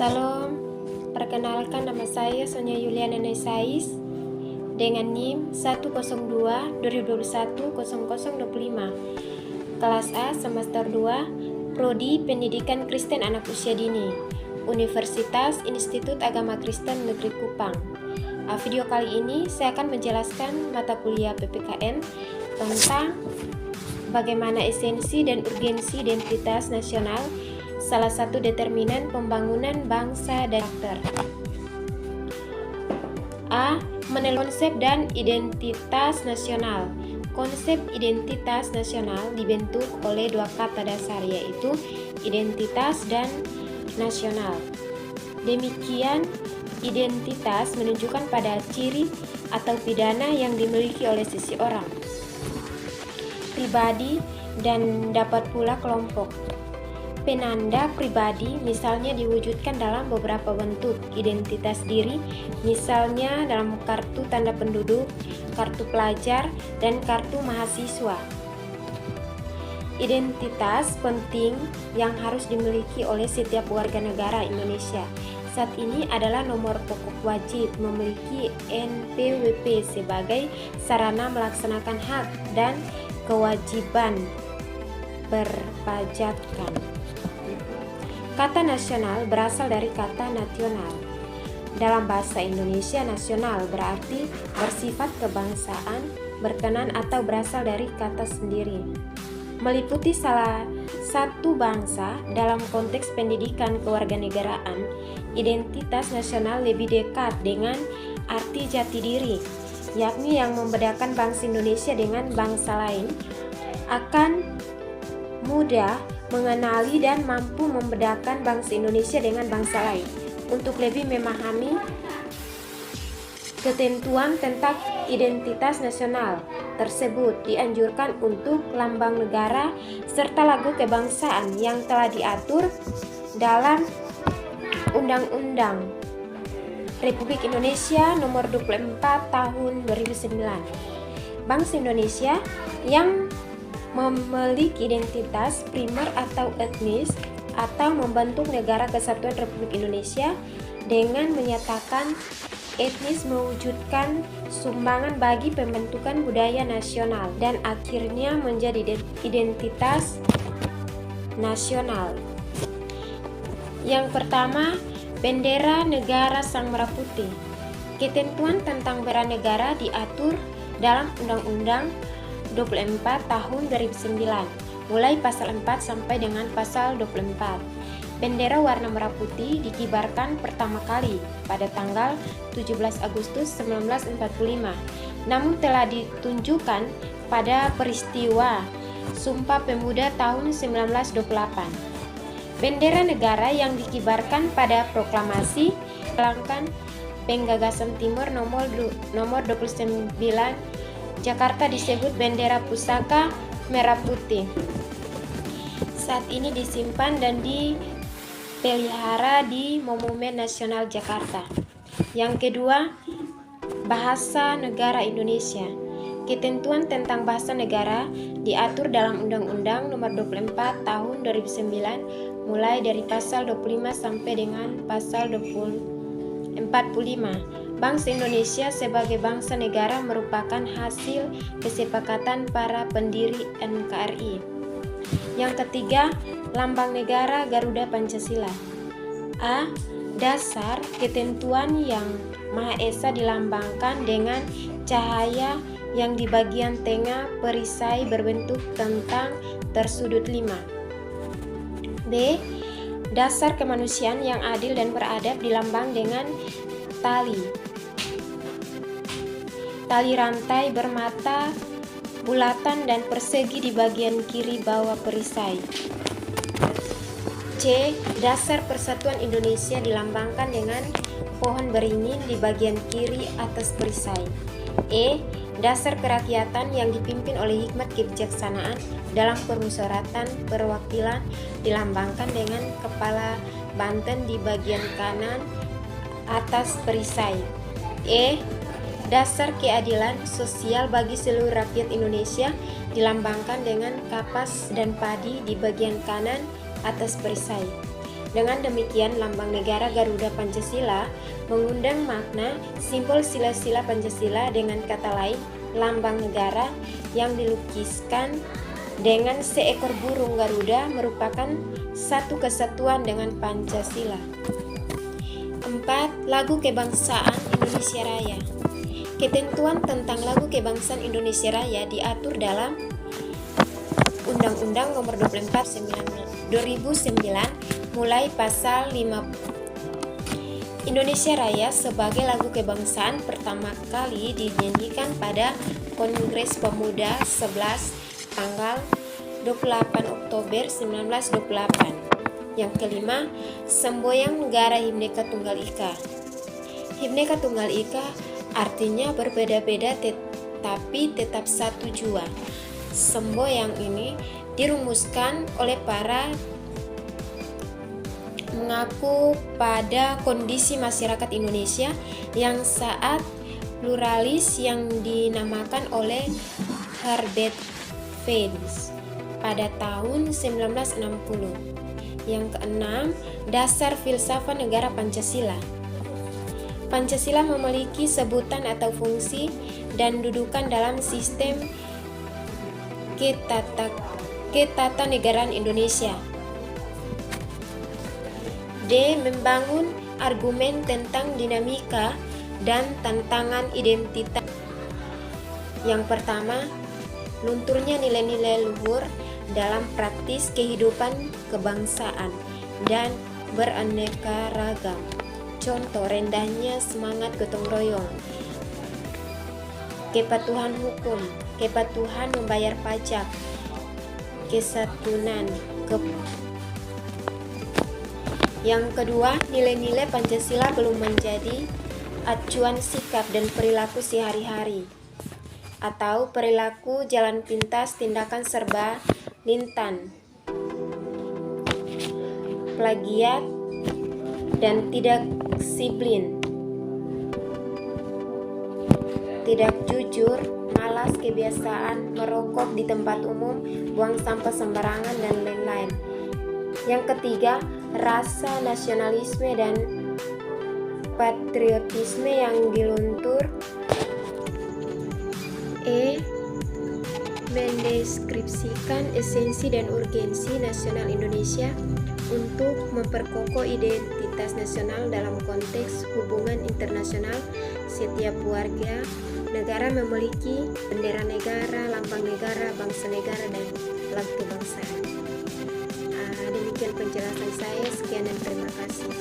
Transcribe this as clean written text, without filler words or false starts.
Salam, perkenalkan nama saya Sonia Yuliana Nesais dengan NIM 102-2021-0025, kelas A semester 2, Prodi Pendidikan Kristen Anak Usia Dini, Universitas Institut Agama Kristen Negeri Kupang. Video kali ini saya akan menjelaskan mata kuliah PPKN tentang bagaimana esensi dan urgensi identitas nasional, salah satu determinan pembangunan bangsa dan karakter. A. Konsep dan identitas nasional. Konsep identitas nasional dibentuk oleh dua kata dasar, yaitu identitas dan nasional. Demikian, identitas menunjukkan pada ciri atau pidana yang dimiliki oleh seseorang, pribadi, dan dapat pula kelompok. Penanda pribadi misalnya diwujudkan dalam beberapa bentuk identitas diri, misalnya dalam kartu tanda penduduk, kartu pelajar, dan kartu mahasiswa. Identitas penting yang harus dimiliki oleh setiap warga negara Indonesia saat ini adalah nomor pokok wajib memiliki NPWP sebagai sarana melaksanakan hak dan kewajiban perpajakan. Kata nasional berasal dari kata nasional. Dalam bahasa Indonesia, nasional berarti bersifat kebangsaan, berkenan atau berasal dari kata sendiri, meliputi salah satu bangsa. Dalam konteks pendidikan kewarganegaraan, identitas nasional lebih dekat dengan arti jati diri, yakni yang membedakan bangsa Indonesia dengan bangsa lain, akan mudah mengenali dan mampu membedakan bangsa Indonesia dengan bangsa lain. Untuk lebih memahami ketentuan tentang identitas nasional tersebut, dianjurkan untuk lambang negara serta lagu kebangsaan yang telah diatur dalam Undang-Undang Republik Indonesia Nomor 24 Tahun 2009. Bangsa Indonesia yang memiliki identitas primer atau etnis atau membentuk Negara Kesatuan Republik Indonesia dengan menyatakan etnis mewujudkan sumbangan bagi pembentukan budaya nasional dan akhirnya menjadi identitas nasional. Yang pertama, bendera negara Sang Merah Putih. Ketentuan tentang bendera negara diatur dalam Undang-Undang 24 Tahun 2009, mulai pasal 4 sampai dengan pasal 24. Bendera warna merah putih dikibarkan pertama kali pada tanggal 17 Agustus 1945, namun telah ditunjukkan pada peristiwa Sumpah Pemuda tahun 1928. Bendera negara yang dikibarkan pada proklamasi Langkan Penggagasan Timur nomor 29 Jakarta disebut bendera pusaka merah putih. Saat ini disimpan dan dipelihara di Monumen Nasional Jakarta. Yang kedua, bahasa negara Indonesia. Ketentuan tentang bahasa negara diatur dalam Undang-Undang Nomor 24 Tahun 2009, mulai dari pasal 25 sampai dengan pasal 45. Bangsa Indonesia sebagai bangsa negara merupakan hasil kesepakatan para pendiri NKRI. Yang ketiga, lambang negara Garuda Pancasila. A. Dasar ketentuan yang Maha Esa dilambangkan dengan cahaya yang di bagian tengah perisai berbentuk centang tersudut 5. B. Dasar kemanusiaan yang adil dan beradab dilambang dengan tali rantai bermata bulatan dan persegi di bagian kiri bawah perisai. C. Dasar Persatuan Indonesia dilambangkan dengan pohon beringin di bagian kiri atas perisai. E. Dasar kerakyatan yang dipimpin oleh hikmat kebijaksanaan dalam permusyawaratan perwakilan dilambangkan dengan kepala Banten di bagian kanan atas perisai. E. Dasar keadilan sosial bagi seluruh rakyat Indonesia dilambangkan dengan kapas dan padi di bagian kanan atas perisai. Dengan demikian, lambang negara Garuda Pancasila mengundang makna simbol sila-sila Pancasila, dengan kata lain, lambang negara yang dilukiskan dengan seekor burung Garuda merupakan satu kesatuan dengan Pancasila. 4. Lagu Kebangsaan Indonesia Raya. Ketentuan tentang lagu kebangsaan Indonesia Raya diatur dalam Undang-Undang Nomor 24 2009 mulai pasal 5. Indonesia Raya sebagai lagu kebangsaan pertama kali dinyanyikan pada Kongres Pemuda 11 tanggal 28 Oktober 1928. Yang kelima, semboyan negara Bhinneka Tunggal Ika. Bhinneka Tunggal Ika artinya berbeda-beda tetapi tetap satu jua. Semboyan ini dirumuskan oleh para mengaku pada kondisi masyarakat Indonesia yang saat pluralis yang dinamakan oleh Herbert Vance pada tahun 1960. Yang keenam, dasar filsafat negara Pancasila. Pancasila memiliki sebutan atau fungsi dan dudukan dalam sistem ketatanegaraan Indonesia. D. Membangun argumen tentang dinamika dan tantangan identitas. Yang pertama, lunturnya nilai-nilai luhur dalam praktis kehidupan kebangsaan dan beraneka ragam. Contoh, rendahnya semangat gotong royong, kepatuhan hukum, kepatuhan membayar pajak, kesatuan. Yang kedua, nilai-nilai Pancasila belum menjadi acuan sikap dan perilaku sehari-hari atau perilaku jalan pintas, tindakan serba lintan, plagiat, dan tidak disiplin, tidak jujur, malas, kebiasaan merokok di tempat umum, buang sampah sembarangan, dan lain-lain. Yang ketiga, rasa nasionalisme dan patriotisme yang diluntur. E. Mendeskripsikan esensi dan urgensi nasional Indonesia untuk memperkokoh identitas nasional dalam konteks hubungan internasional. Setiap warga negara memiliki bendera negara, lambang negara, bangsa negara, dan lagu kebangsaan. Demikian penjelasan saya. Sekian dan terima kasih.